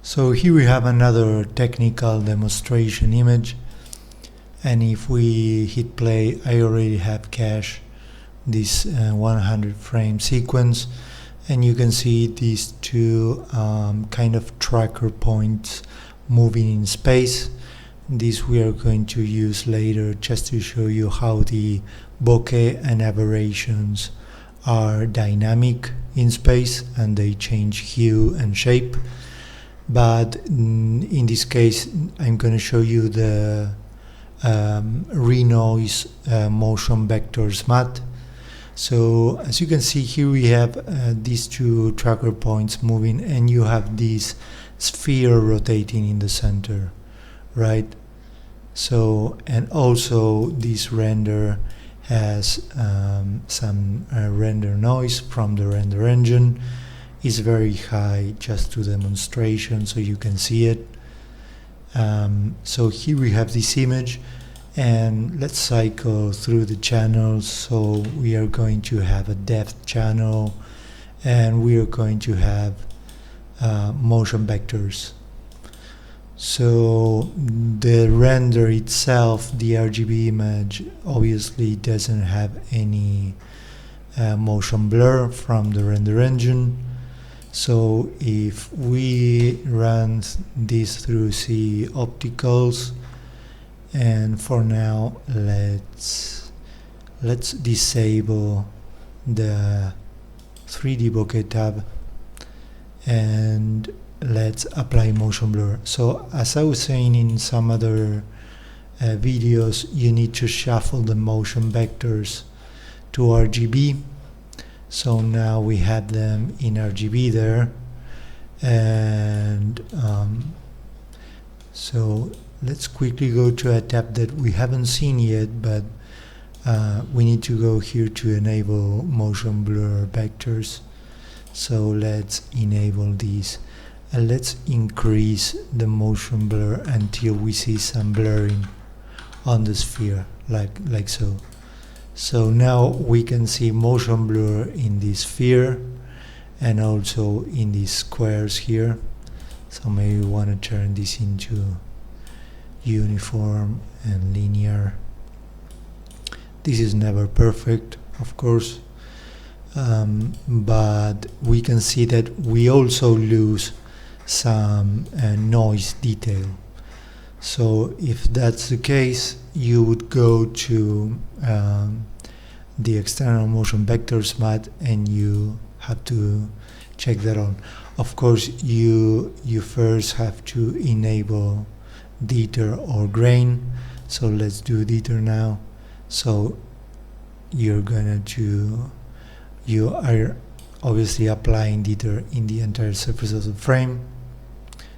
So here we have another technical demonstration image, and if we hit play, I already have cached this 100 frame sequence, and you can see these two kind of tracker points moving in space. This we are going to use later just to show you how the bokeh and aberrations are dynamic in space and they change hue and shape. But in this case, I'm going to show you the Renoise motion vectors matte. So as you can see here, we have these two tracker points moving, and you have this sphere rotating in the center, right? So, and also this render has some render noise from the render engine. Is very high just to demonstration so you can see it. So here we have this image, and let's cycle through the channels. So we are going to have a depth channel, and we are going to have motion vectors. So the render itself, the RGB image, obviously doesn't have any motion blur from the render engine. So if we run this through ZOpticals, and for now let's disable the 3D bokeh tab, and let's apply motion blur. So as I was saying in some other videos, you need to shuffle the motion vectors to RGB. So now we have them in RGB there, and so let's quickly go to a tab that we haven't seen yet, but we need to go here to enable motion blur vectors. So let's enable these, and let's increase the motion blur until we see some blurring on the sphere, like so. So now we can see motion blur in this sphere and also in these squares here. So maybe we want to turn this into uniform and linear. This is never perfect, of course, but we can see that we also lose some noise detail. So if that's the case, you would go to the external motion vectors matte, and you have to check that on. Of course, you first have to enable jitter or grain. So let's do jitter now. So you are obviously applying jitter in the entire surface of the frame.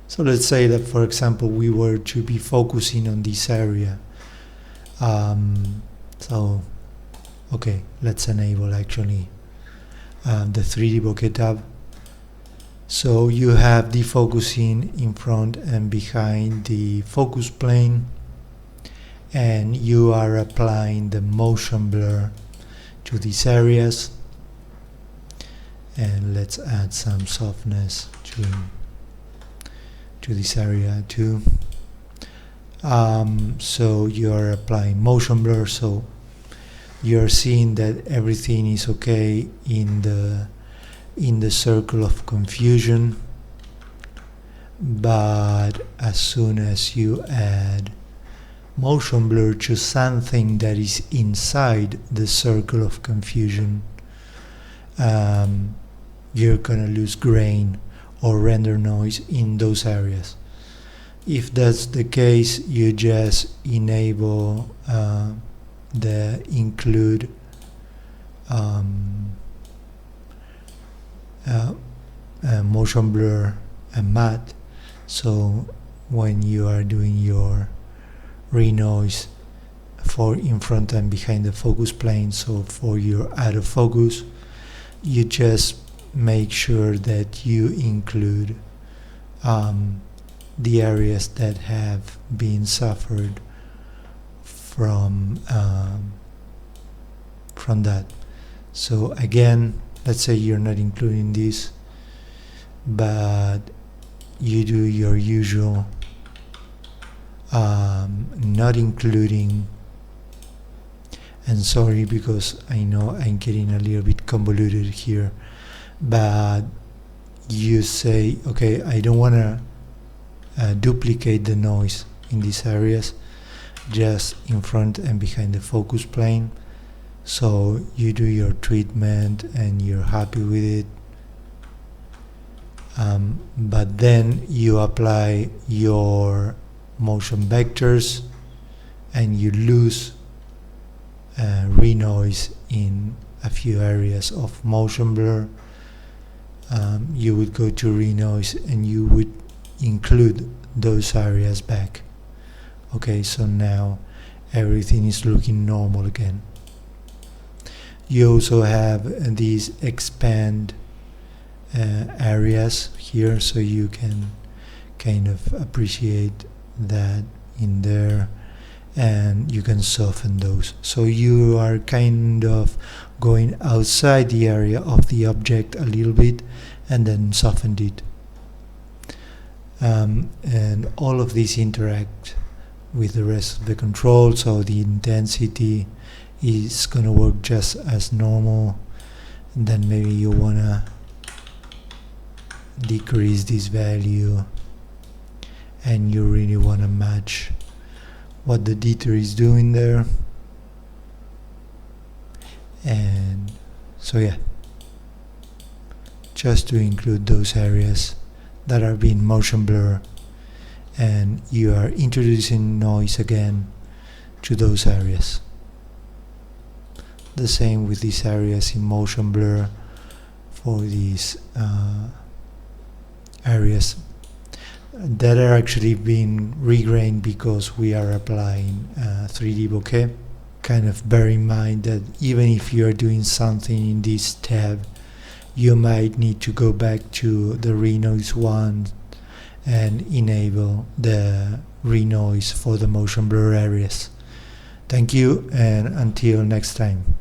So let's say that, for example, we were to be focusing on this area. Okay, let's enable actually the 3D bokeh tab. So you have defocusing in front and behind the focus plane, and you are applying the motion blur to these areas. And let's add some softness to this area too. So you are applying motion blur, so you're seeing that everything is okay in the circle of confusion, but as soon as you add motion blur to something that is inside the circle of confusion, you're gonna lose grain or render noise in those areas. If that's the case, you just enable the include motion blur and matte. So when you are doing your renoise for in front and behind the focus plane, so for your out of focus, you just make sure that you include the areas that have been suffered from that. So again, let's say you're not including this, but you do your usual not including, and sorry because I know I'm getting a little bit convoluted here, but you say, okay, I don't want to duplicate the noise in these areas, just in front and behind the focus plane. So you do your treatment and you're happy with it, but then you apply your motion vectors and you lose renoise in a few areas of motion blur. You would go to renoise and you would include those areas back. Okay, so now everything is looking normal again. You also have these expand areas here, so you can kind of appreciate that in there, and you can soften those. So you are kind of going outside the area of the object a little bit and then softened it. And all of these interact with the rest of the control, so the intensity is going to work just as normal. And then maybe you want to decrease this value and you really want to match what the dieter is doing there. And so yeah, just to include those areas that are being motion blur, and you are introducing noise again to those areas. The same with these areas in motion blur for these areas that are actually being regrained because we are applying 3D bokeh. Kind of bear in mind that even if you are doing something in this tab, you might need to go back to the renoise one and enable the renoise for the motion blur areas. Thank you, and until next time.